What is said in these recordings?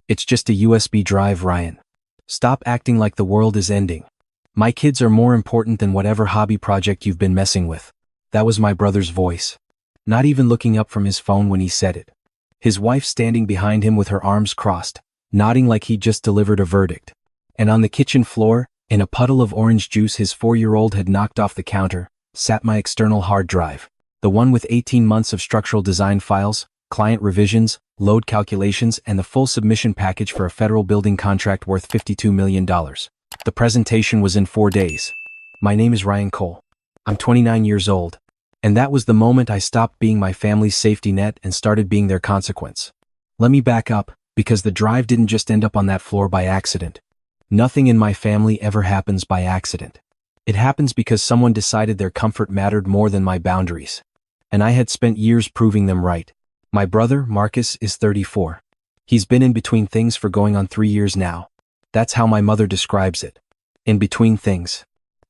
It's just a USB drive, Ryan. Stop acting like the world is ending. My kids are more important than whatever hobby project you've been messing with. That was my brother's voice. Not even looking up from his phone when he said it. His wife standing behind him with her arms crossed, nodding like he'd just delivered a verdict. And on the kitchen floor, in a puddle of orange juice his 4-year-old had knocked off the counter, sat my external hard drive. The one with 18 months of structural design files, client revisions, load calculations, and the full submission package for a federal building contract worth $52 million. The presentation was in 4 days. My name is Ryan Cole. I'm 29 years old. And that was the moment I stopped being my family's safety net and started being their consequence. Let me back up, because the drive didn't just end up on that floor by accident. Nothing in my family ever happens by accident. It happens because someone decided their comfort mattered more than my boundaries. And I had spent years proving them right. My brother, Marcus, is 34. He's been in between things for going on 3 years now. That's how my mother describes it. In between things.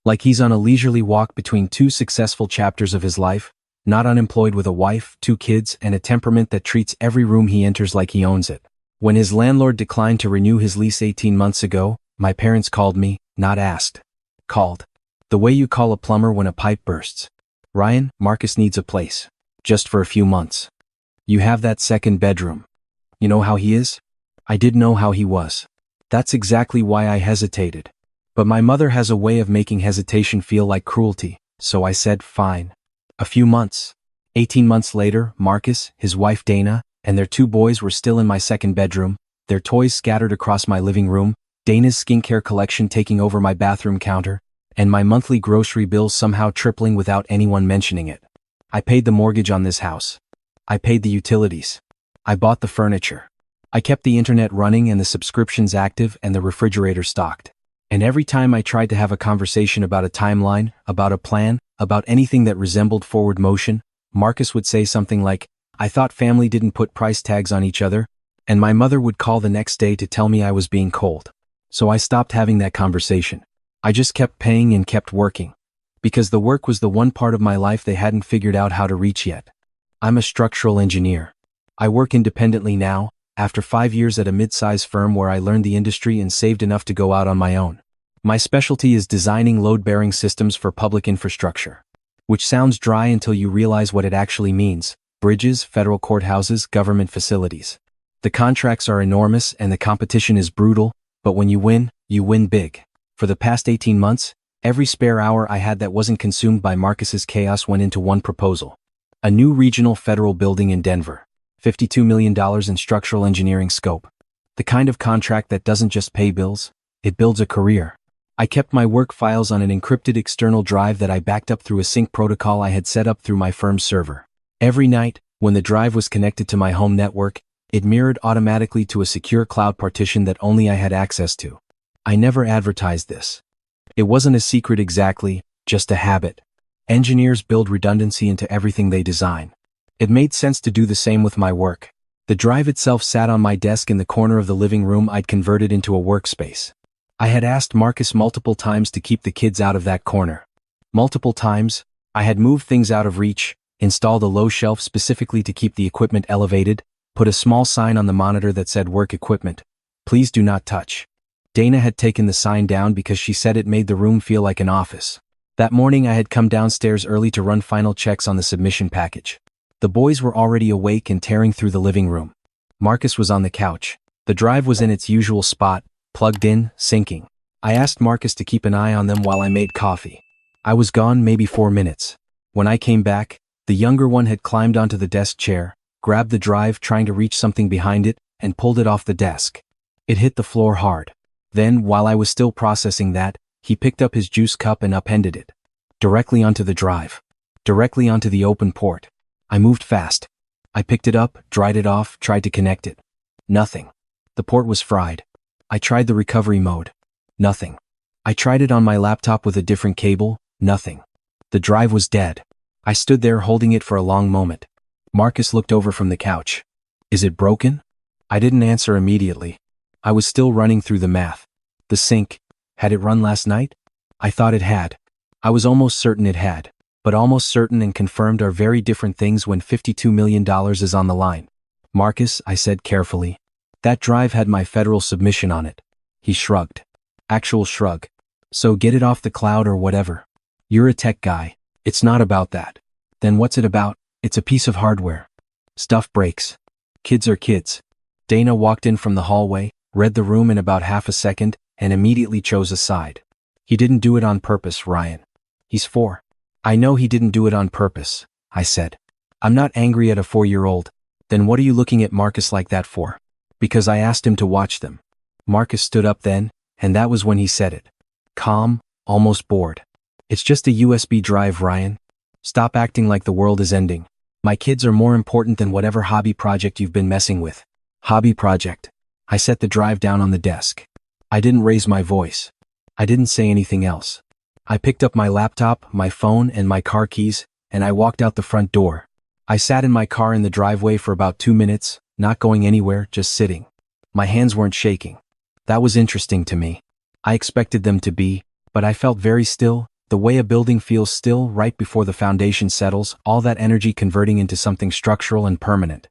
Like he's on a leisurely walk between 2 successful chapters of his life, not unemployed with a wife, 2 kids, and a temperament that treats every room he enters like he owns it. When his landlord declined to renew his lease 18 months ago, my parents called me, not asked. Called. The way you call a plumber when a pipe bursts. Ryan, Marcus needs a place. Just for a few months. You have that second bedroom. You know how he is? I did know how he was. That's exactly why I hesitated. But my mother has a way of making hesitation feel like cruelty, so I said, fine. A few months. 18 months later, Marcus, his wife Dana, and their 2 boys were still in my second bedroom, their toys scattered across my living room, Dana's skincare collection taking over my bathroom counter, and my monthly grocery bills somehow tripling without anyone mentioning it. I paid the mortgage on this house. I paid the utilities. I bought the furniture. I kept the internet running and the subscriptions active and the refrigerator stocked. And every time I tried to have a conversation about a timeline, about a plan, about anything that resembled forward motion, Marcus would say something like, I thought family didn't put price tags on each other, and my mother would call the next day to tell me I was being cold. So I stopped having that conversation. I just kept paying and kept working. Because the work was the one part of my life they hadn't figured out how to reach yet. I'm a structural engineer. I work independently now, after 5 years at a mid-size firm where I learned the industry and saved enough to go out on my own. My specialty is designing load-bearing systems for public infrastructure. Which sounds dry until you realize what it actually means: bridges, federal courthouses, government facilities. The contracts are enormous and the competition is brutal, but when you win big. For the past 18 months, every spare hour I had that wasn't consumed by Marcus's chaos went into one proposal. A new regional federal building in Denver. $52 million in structural engineering scope. The kind of contract that doesn't just pay bills, it builds a career. I kept my work files on an encrypted external drive that I backed up through a sync protocol I had set up through my firm's server. Every night, when the drive was connected to my home network, it mirrored automatically to a secure cloud partition that only I had access to. I never advertised this. It wasn't a secret exactly, just a habit. Engineers build redundancy into everything they design. It made sense to do the same with my work. The drive itself sat on my desk in the corner of the living room I'd converted into a workspace. I had asked Marcus multiple times to keep the kids out of that corner. Multiple times, I had moved things out of reach, installed a low shelf specifically to keep the equipment elevated, put a small sign on the monitor that said work equipment. Please do not touch. Dana had taken the sign down because she said it made the room feel like an office. That morning I had come downstairs early to run final checks on the submission package. The boys were already awake and tearing through the living room. Marcus was on the couch. The drive was in its usual spot, plugged in, syncing. I asked Marcus to keep an eye on them while I made coffee. I was gone maybe 4 minutes. When I came back, the younger one had climbed onto the desk chair, grabbed the drive trying to reach something behind it, and pulled it off the desk. It hit the floor hard. Then, while I was still processing that, he picked up his juice cup and upended it. Directly onto the drive. Directly onto the open port. I moved fast. I picked it up, dried it off, tried to connect it. Nothing. The port was fried. I tried the recovery mode. Nothing. I tried it on my laptop with a different cable. Nothing. The drive was dead. I stood there holding it for a long moment. Marcus looked over from the couch. Is it broken? I didn't answer immediately. I was still running through the math. The sync. Had it run last night? I thought it had. I was almost certain it had. But almost certain and confirmed are very different things when $52 million is on the line. Marcus, I said carefully. That drive had my federal submission on it. He shrugged. Actual shrug. So get it off the cloud or whatever. You're a tech guy. It's not about that. Then what's it about? It's a piece of hardware. Stuff breaks. Kids are kids. Dana walked in from the hallway, read the room in about half a second, and immediately chose a side. He didn't do it on purpose, Ryan. He's 4. I know he didn't do it on purpose, I said. I'm not angry at a 4-year-old. Then what are you looking at Marcus like that for? Because I asked him to watch them. Marcus stood up then, and that was when he said it. Calm, almost bored. It's just a USB drive, Ryan. Stop acting like the world is ending. My kids are more important than whatever hobby project you've been messing with. Hobby project. I set the drive down on the desk. I didn't raise my voice. I didn't say anything else. I picked up my laptop, my phone, and my car keys, and I walked out the front door. I sat in my car in the driveway for about 2 minutes, not going anywhere, just sitting. My hands weren't shaking. That was interesting to me. I expected them to be, but I felt very still, the way a building feels still right before the foundation settles, all that energy converting into something structural and permanent.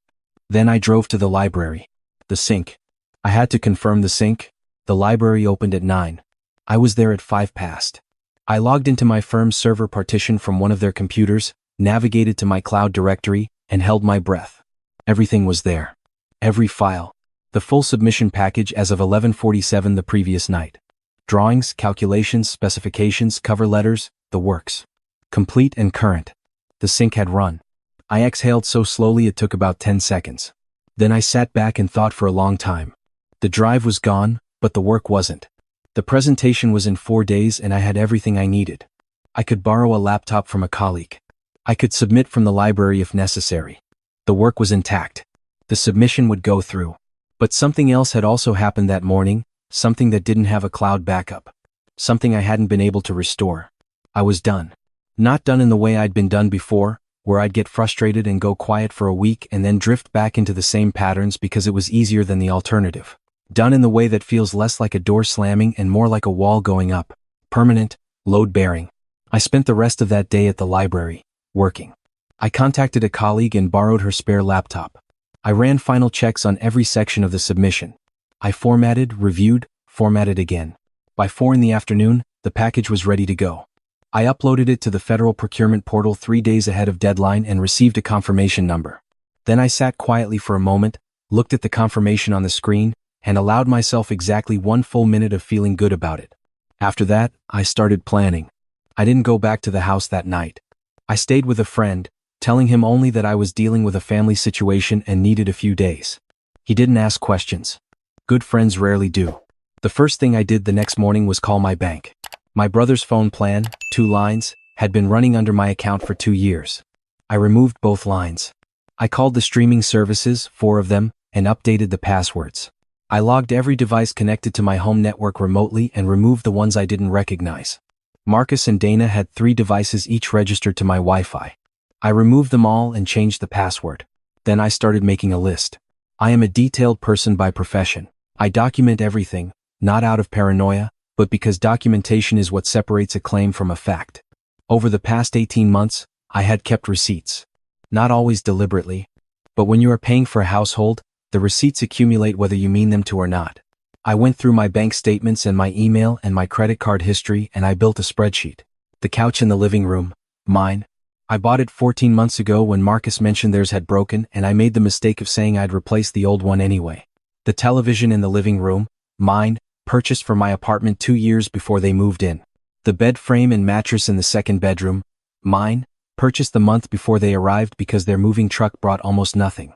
Then I drove to the library. The sink. I had to confirm the sink. The library opened at 9. I was there at 5 past. I logged into my firm's server partition from one of their computers, navigated to my cloud directory, and held my breath. Everything was there. Every file. The full submission package as of 11:47 the previous night. Drawings, calculations, specifications, cover letters, the works. Complete and current. The sync had run. I exhaled so slowly it took about 10 seconds. Then I sat back and thought for a long time. The drive was gone, but the work wasn't. The presentation was in 4 days and I had everything I needed. I could borrow a laptop from a colleague. I could submit from the library if necessary. The work was intact. The submission would go through. But something else had also happened that morning, something that didn't have a cloud backup. Something I hadn't been able to restore. I was done. Not done in the way I'd been done before, where I'd get frustrated and go quiet for a week and then drift back into the same patterns because it was easier than the alternative. Done in the way that feels less like a door slamming and more like a wall going up. Permanent, load-bearing. I spent the rest of that day at the library, working. I contacted a colleague and borrowed her spare laptop. I ran final checks on every section of the submission. I formatted, reviewed, formatted again. By 4 in the afternoon, the package was ready to go. I uploaded it to the federal procurement portal 3 days ahead of deadline and received a confirmation number. Then I sat quietly for a moment, looked at the confirmation on the screen, and allowed myself exactly 1 full minute of feeling good about it. After that, I started planning. I didn't go back to the house that night. I stayed with a friend, telling him only that I was dealing with a family situation and needed a few days. He didn't ask questions. Good friends rarely do. The first thing I did the next morning was call my bank. My brother's phone plan, 2 lines, had been running under my account for 2 years. I removed both lines. I called the streaming services, 4 of them, and updated the passwords. I logged every device connected to my home network remotely and removed the ones I didn't recognize. Marcus and Dana had 3 devices each registered to my Wi-Fi. I removed them all and changed the password. Then I started making a list. I am a detailed person by profession. I document everything, not out of paranoia, but because documentation is what separates a claim from a fact. Over the past 18 months, I had kept receipts. Not always deliberately, but when you are paying for a household, the receipts accumulate whether you mean them to or not. I went through my bank statements and my email and my credit card history and I built a spreadsheet. The couch in the living room, mine. I bought it 14 months ago when Marcus mentioned theirs had broken and I made the mistake of saying I'd replace the old one anyway. The television in the living room, mine, purchased for my apartment 2 years before they moved in. The bed frame and mattress in the second bedroom, mine, purchased the month before they arrived because their moving truck brought almost nothing.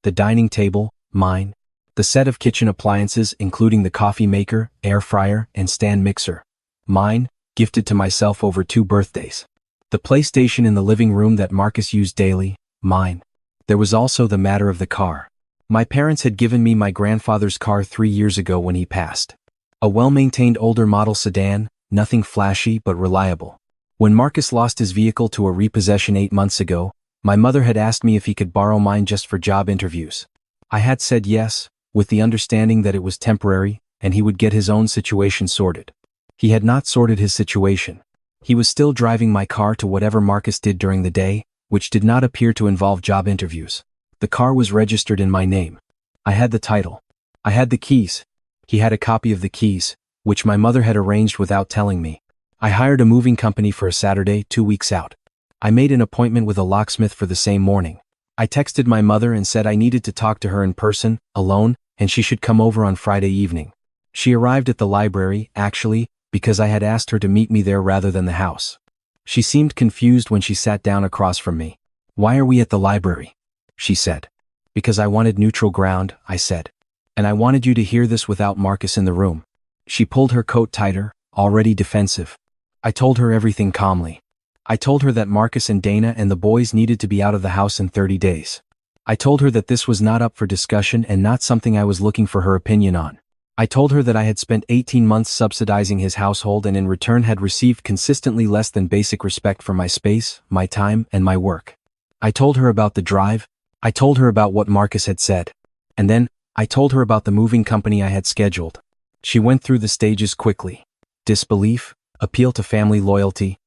The dining table, mine. The set of kitchen appliances including the coffee maker, air fryer, and stand mixer, mine, gifted to myself over 2 birthdays. The PlayStation in the living room that Marcus used daily, mine. There was also the matter of the car. My parents had given me my grandfather's car 3 years ago when he passed. A well-maintained older model sedan, nothing flashy but reliable. When Marcus lost his vehicle to a repossession 8 months ago, my mother had asked me if he could borrow mine just for job interviews. I had said yes, with the understanding that it was temporary, and he would get his own situation sorted. He had not sorted his situation. He was still driving my car to whatever Marcus did during the day, which did not appear to involve job interviews. The car was registered in my name. I had the title. I had the keys. He had a copy of the keys, which my mother had arranged without telling me. I hired a moving company for a Saturday 2 weeks out. I made an appointment with a locksmith for the same morning. I texted my mother and said I needed to talk to her in person, alone, and she should come over on Friday evening. She arrived at the library, actually, because I had asked her to meet me there rather than the house. She seemed confused when she sat down across from me. "Why are we at the library?" she said. "Because I wanted neutral ground," I said. "And I wanted you to hear this without Marcus in the room." She pulled her coat tighter, already defensive. I told her everything calmly. I told her that Marcus and Dana and the boys needed to be out of the house in 30 days. I told her that this was not up for discussion and not something I was looking for her opinion on. I told her that I had spent 18 months subsidizing his household and in return had received consistently less than basic respect for my space, my time, and my work. I told her about the drive. I told her about what Marcus had said. And then, I told her about the moving company I had scheduled. She went through the stages quickly. Disbelief, appeal to family loyalty,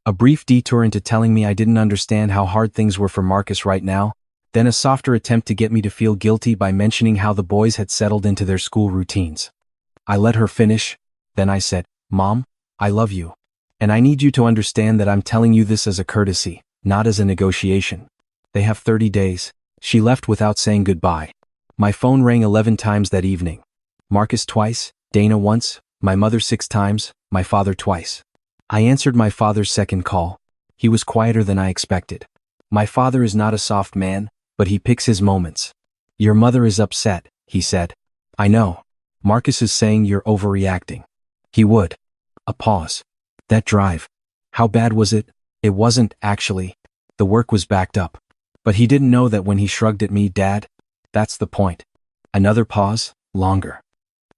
a brief detour into telling me I didn't understand how hard things were for Marcus right now, then a softer attempt to get me to feel guilty by mentioning how the boys had settled into their school routines. I let her finish, then I said, "Mom, I love you. And I need you to understand that I'm telling you this as a courtesy, not as a negotiation. They have 30 days. She left without saying goodbye. My phone rang 11 times that evening. Marcus twice, Dana once, my mother 6 times, my father twice. I answered my father's second call. He was quieter than I expected. My father is not a soft man, but he picks his moments. "Your mother is upset," he said. "I know. Marcus is saying you're overreacting." He would. A pause. "That drive. How bad was it?" "It wasn't, actually. The work was backed up." But he didn't know that when he shrugged at me, "Dad. That's the point." Another pause, longer.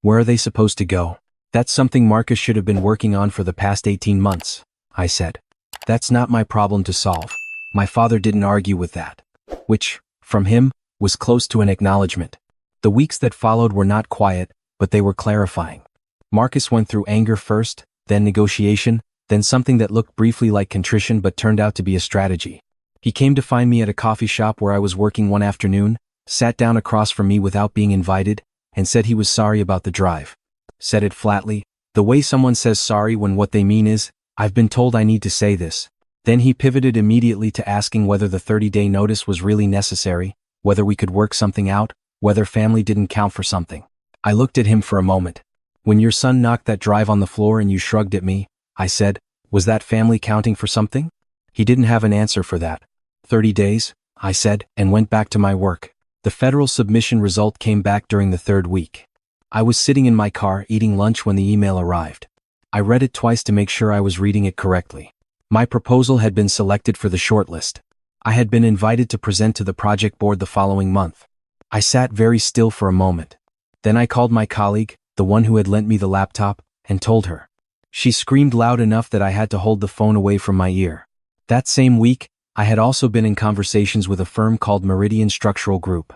"Where are they supposed to go?" "That's something Marcus should have been working on for the past 18 months, I said. "That's not my problem to solve." My father didn't argue with that. Which, from him, was close to an acknowledgement. The weeks that followed were not quiet, but they were clarifying. Marcus went through anger first, then negotiation, then something that looked briefly like contrition but turned out to be a strategy. He came to find me at a coffee shop where I was working one afternoon, sat down across from me without being invited, and said he was sorry about the drive. Said it flatly, the way someone says sorry when what they mean is, "I've been told I need to say this." Then he pivoted immediately to asking whether the 30-day notice was really necessary, whether we could work something out, whether family didn't count for something. I looked at him for a moment. "When your son knocked that drive on the floor and you shrugged at me," I said, "was that family counting for something?" He didn't have an answer for that. 30 days, I said, and went back to my work. The federal submission result came back during the 3rd week. I was sitting in my car eating lunch when the email arrived. I read it twice to make sure I was reading it correctly. My proposal had been selected for the shortlist. I had been invited to present to the project board the following month. I sat very still for a moment. Then I called my colleague, the one who had lent me the laptop, and told her. She screamed loud enough that I had to hold the phone away from my ear. That same week, I had also been in conversations with a firm called Meridian Structural Group.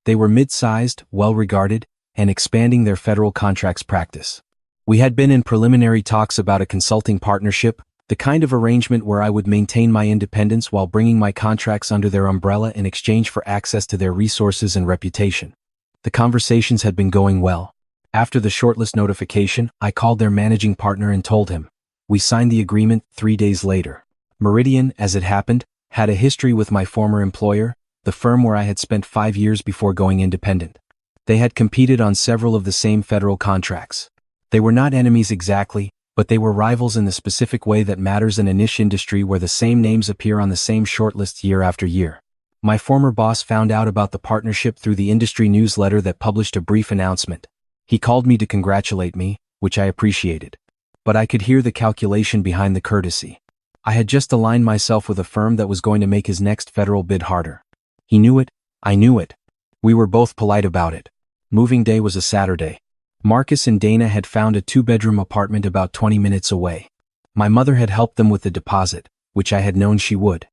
They were mid-sized, well-regarded, and expanding their federal contracts practice. We had been in preliminary talks about a consulting partnership, the kind of arrangement where I would maintain my independence while bringing my contracts under their umbrella in exchange for access to their resources and reputation. The conversations had been going well. After the shortlist notification, I called their managing partner and told him. We signed the agreement 3 days later. Meridian, as it happened, had a history with my former employer, the firm where I had spent 5 years before going independent. They had competed on several of the same federal contracts. They were not enemies exactly, but they were rivals in the specific way that matters in a niche industry where the same names appear on the same shortlists year after year. My former boss found out about the partnership through the industry newsletter that published a brief announcement. He called me to congratulate me, which I appreciated. But I could hear the calculation behind the courtesy. I had just aligned myself with a firm that was going to make his next federal bid harder. He knew it, I knew it. We were both polite about it. Moving day was a Saturday. Marcus and Dana had found a 2-bedroom apartment about 20 minutes away. My mother had helped them with the deposit, which I had known she would.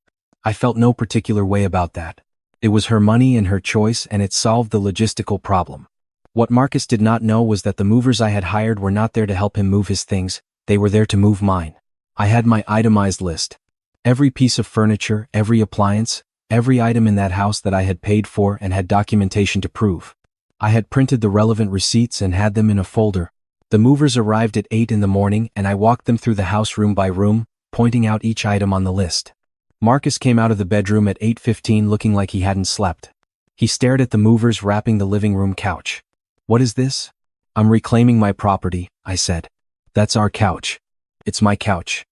I felt no particular way about that. It was her money and her choice, and it solved the logistical problem. What Marcus did not know was that the movers I had hired were not there to help him move his things, they were there to move mine. I had my itemized list. Every piece of furniture, every appliance, every item in that house that I had paid for and had documentation to prove. I had printed the relevant receipts and had them in a folder. The movers arrived at 8 in the morning and I walked them through the house room by room, pointing out each item on the list. Marcus came out of the bedroom at 8:15 looking like he hadn't slept. He stared at the movers wrapping the living room couch. "What is this?" "I'm reclaiming my property," I said. "That's our couch. It's my couch.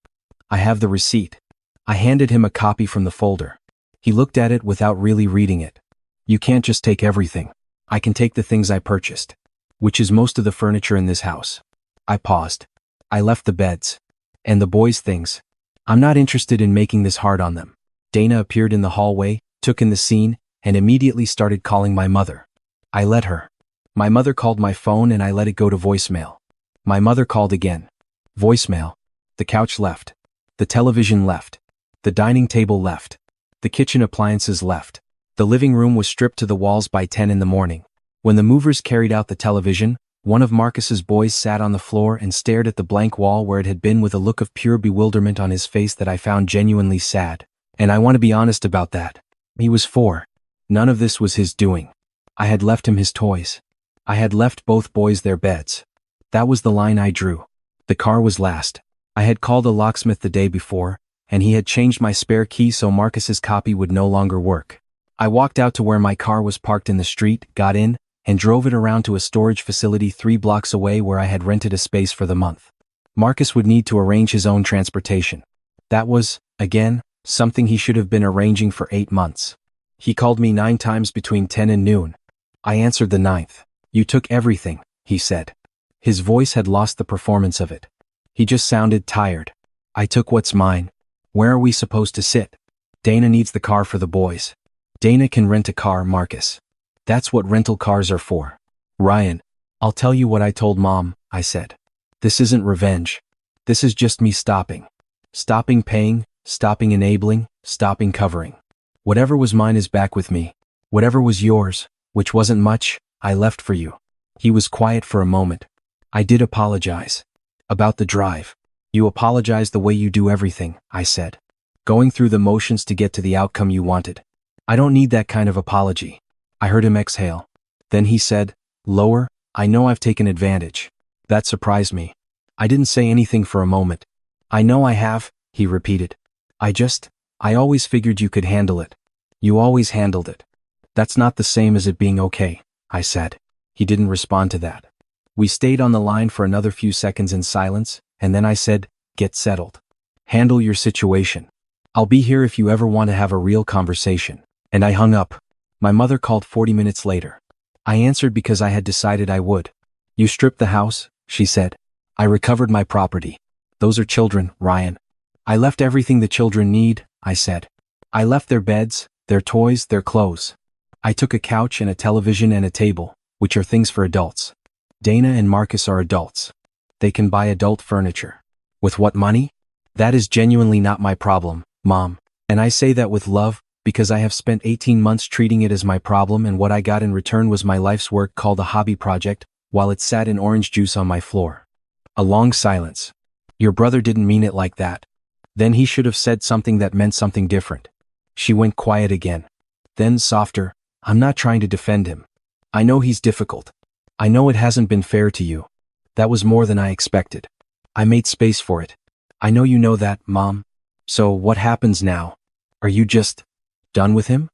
I have the receipt." I handed him a copy from the folder. He looked at it without really reading it. "You can't just take everything. I can take the things I purchased, which is most of the furniture in this house." I paused. "I left the beds. And the boys' things. I'm not interested in making this hard on them." Dana appeared in the hallway, took in the scene, and immediately started calling my mother. I let her. My mother called my phone and I let it go to voicemail. My mother called again. Voicemail. The couch left. The television left. The dining table left. The kitchen appliances left. The living room was stripped to the walls by 10 in the morning. When the movers carried out the television, one of Marcus's boys sat on the floor and stared at the blank wall where it had been with a look of pure bewilderment on his face that I found genuinely sad. And I want to be honest about that. He was 4. None of this was his doing. I had left him his toys. I had left both boys their beds. That was the line I drew. The car was last. I had called a locksmith the day before, and he had changed my spare key so Marcus's copy would no longer work. I walked out to where my car was parked in the street, got in, and drove it around to a storage facility 3 blocks away where I had rented a space for the month. Marcus would need to arrange his own transportation. That was, again, something he should have been arranging for 8 months. He called me 9 times between 10 and noon. I answered the 9th. "You took everything," he said. His voice had lost the performance of it. He just sounded tired. "I took what's mine. Where are we supposed to sit? Dana needs the car for the boys." "Dana can rent a car, Marcus. That's what rental cars are for." "Ryan, I'll tell you what I told Mom," I said. "This isn't revenge. This is just me stopping. Stopping paying, stopping enabling, stopping covering. Whatever was mine is back with me. Whatever was yours, which wasn't much, I left for you." He was quiet for a moment. "I did apologize. About the drive. You apologized the way you do everything," I said. "Going through the motions to get to the outcome you wanted. I don't need that kind of apology." I heard him exhale. Then he said, lower, "I know I've taken advantage." That surprised me. I didn't say anything for a moment. "I know I have," he repeated. I always figured you could handle it." "You always handled it." "That's not the same as it being okay," I said. He didn't respond to that. We stayed on the line for another few seconds in silence, and then I said, "Get settled. Handle your situation. I'll be here if you ever want to have a real conversation." And I hung up. My mother called 40 minutes later. I answered because I had decided I would. "You stripped the house," she said. "I recovered my property. Those are children, Ryan." "I left everything the children need," I said. "I left their beds, their toys, their clothes. I took a couch and a television and a table, which are things for adults. Dana and Marcus are adults. They can buy adult furniture. With what money? That is genuinely not my problem, Mom. And I say that with love, because I have spent 18 months treating it as my problem and what I got in return was my life's work called a hobby project, while it sat in orange juice on my floor." A long silence. "Your brother didn't mean it like that. Then he should have said something that meant something different." She went quiet again. Then softer, "I'm not trying to defend him. I know he's difficult. I know it hasn't been fair to you. That was more than I expected. I made space for it. I know you know that, Mom. So what happens now? Are you just done with him?"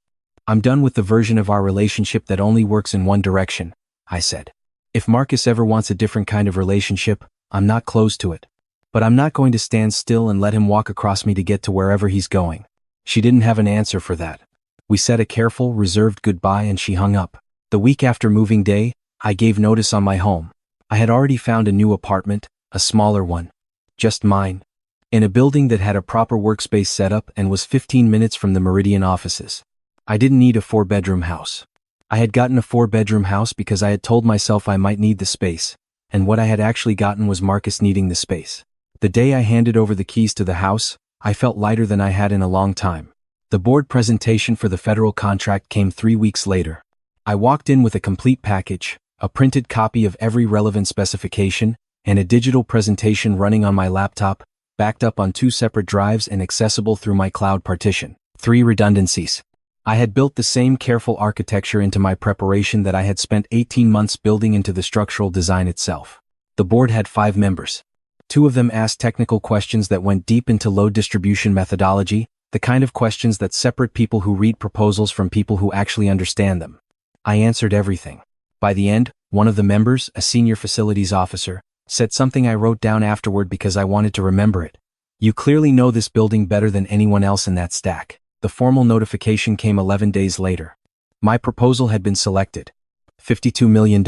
"I'm done with the version of our relationship that only works in one direction," I said. "If Marcus ever wants a different kind of relationship, I'm not closed to it. But I'm not going to stand still and let him walk across me to get to wherever he's going." She didn't have an answer for that. We said a careful, reserved goodbye and she hung up. The week after moving day, I gave notice on my home. I had already found a new apartment, a smaller one. Just mine. In a building that had a proper workspace setup and was 15 minutes from the Meridian offices. I didn't need a 4-bedroom house. I had gotten a 4-bedroom house because I had told myself I might need the space, and what I had actually gotten was Marcus needing the space. The day I handed over the keys to the house, I felt lighter than I had in a long time. The board presentation for the federal contract came 3 weeks later. I walked in with a complete package, a printed copy of every relevant specification, and a digital presentation running on my laptop, backed up on 2 separate drives and accessible through my cloud partition. 3 redundancies. I had built the same careful architecture into my preparation that I had spent 18 months building into the structural design itself. The board had 5 members. 2 of them asked technical questions that went deep into load distribution methodology, the kind of questions that separate people who read proposals from people who actually understand them. I answered everything. By the end, one of the members, a senior facilities officer, said something I wrote down afterward because I wanted to remember it. "You clearly know this building better than anyone else in that stack." The formal notification came 11 days later. My proposal had been selected. $52 million.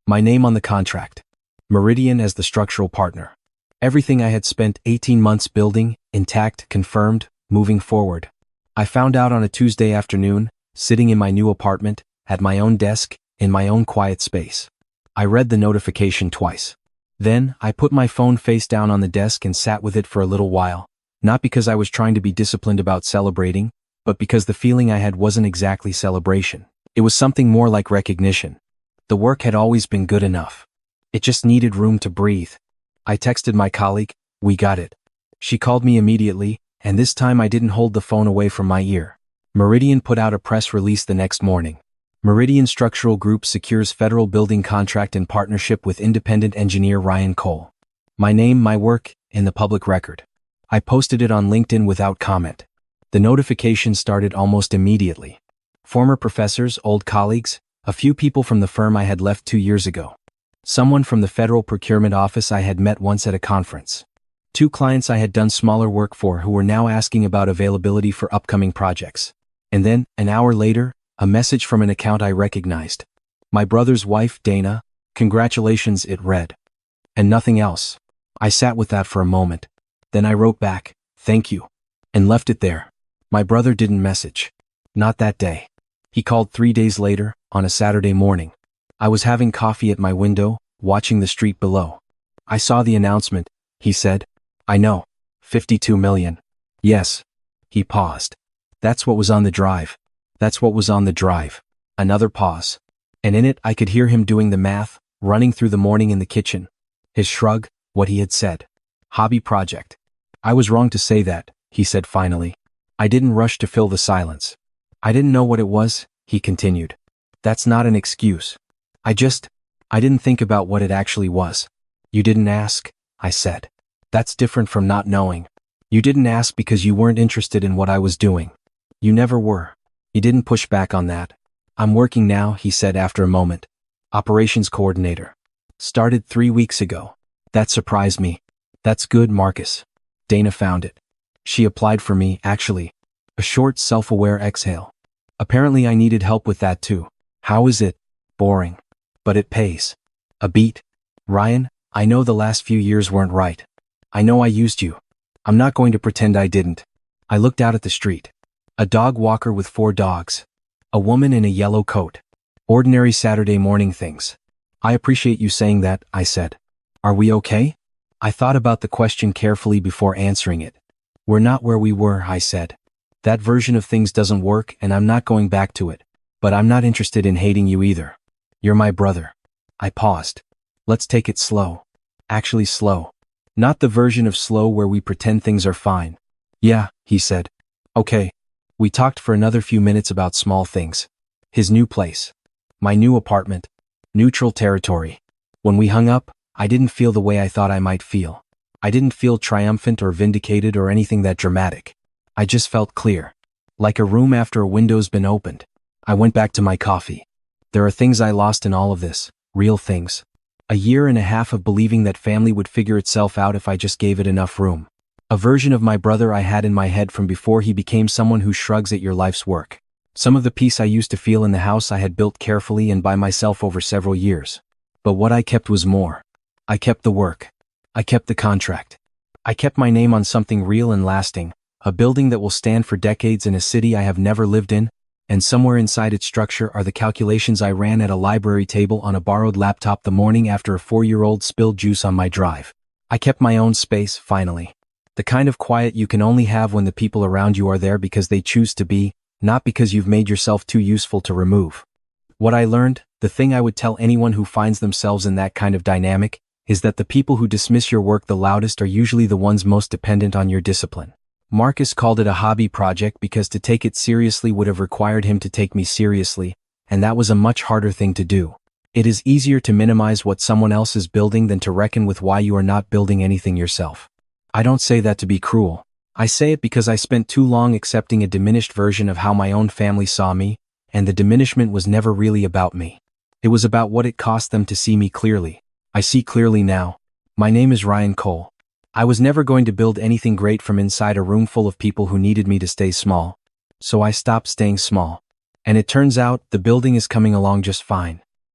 My name on the contract. Meridian as the structural partner. Everything I had spent 18 months building, intact, confirmed, moving forward. I found out on a Tuesday afternoon, sitting in my new apartment, at my own desk, in my own quiet space. I read the notification twice. Then, I put my phone face down on the desk and sat with it for a little while, not because I was trying to be disciplined about celebrating, but because the feeling I had wasn't exactly celebration. It was something more like recognition. The work had always been good enough. It just needed room to breathe. I texted my colleague, "We got it." She called me immediately, and this time I didn't hold the phone away from my ear. Meridian put out a press release the next morning. Meridian Structural Group secures federal building contract in partnership with independent engineer Ryan Cole. My name, my work, in the public record. I posted it on LinkedIn without comment. The notification started almost immediately. Former professors, old colleagues, a few people from the firm I had left 2 years ago. Someone from the Federal Procurement Office I had met once at a conference. 2 clients I had done smaller work for who were now asking about availability for upcoming projects. And then, an hour later, a message from an account I recognized. "My brother's wife, Dana, congratulations," it read. And nothing else. I sat with that for a moment. Then I wrote back, "Thank you," and left it there. My brother didn't message. Not that day. He called 3 days later, on a Saturday morning. I was having coffee at my window, watching the street below. "I saw the announcement," he said. "I know. 52 million. Yes." He paused. "That's what was on the drive. That's what was on the drive." Another pause. And in it I could hear him doing the math, running through the morning in the kitchen. His shrug, what he had said. "Hobby project." "I was wrong to say that," he said finally. I didn't rush to fill the silence. "I didn't know what it was," he continued. "That's not an excuse. I didn't think about what it actually was." "You didn't ask," I said. "That's different from not knowing. You didn't ask because you weren't interested in what I was doing. You never were." He didn't push back on that. "I'm working now," he said after a moment. "Operations coordinator. Started 3 weeks ago." That surprised me. "That's good, Marcus. Dana found it. She applied for me, actually." A short, self-aware exhale. "Apparently I needed help with that too. How is it?" "Boring. But it pays." "A beat." "Ryan, I know the last few years weren't right. I know I used you. I'm not going to pretend I didn't." I looked out at the street. A dog walker with 4 dogs. A woman in a yellow coat. Ordinary Saturday morning things. "I appreciate you saying that," I said. "Are we okay?" I thought about the question carefully before answering it. "We're not where we were," I said. "That version of things doesn't work and I'm not going back to it. But I'm not interested in hating you either. You're my brother." I paused. "Let's take it slow." Actually slow. Not the version of slow where we pretend things are fine. "Yeah," he said. "Okay." We talked for another few minutes about small things. His new place. My new apartment. Neutral territory. When we hung up, I didn't feel the way I thought I might feel. I didn't feel triumphant or vindicated or anything that dramatic. I just felt clear. Like a room after a window's been opened. I went back to my coffee. There are things I lost in all of this, real things. A year and a half of believing that family would figure itself out if I just gave it enough room. A version of my brother I had in my head from before he became someone who shrugs at your life's work. Some of the peace I used to feel in the house I had built carefully and by myself over several years. But what I kept was more. I kept the work. I kept the contract. I kept my name on something real and lasting, a building that will stand for decades in a city I have never lived in, and somewhere inside its structure are the calculations I ran at a library table on a borrowed laptop the morning after a 4-year-old spilled juice on my drive. I kept my own space, finally. The kind of quiet you can only have when the people around you are there because they choose to be, not because you've made yourself too useful to remove. What I learned, the thing I would tell anyone who finds themselves in that kind of dynamic, is that the people who dismiss your work the loudest are usually the ones most dependent on your discipline. Marcus called it a hobby project because to take it seriously would have required him to take me seriously, and that was a much harder thing to do. It is easier to minimize what someone else is building than to reckon with why you are not building anything yourself. I don't say that to be cruel. I say it because I spent too long accepting a diminished version of how my own family saw me, and the diminishment was never really about me. It was about what it cost them to see me clearly. I see clearly now. My name is Ryan Cole. I was never going to build anything great from inside a room full of people who needed me to stay small. So I stopped staying small. And it turns out, the building is coming along just fine.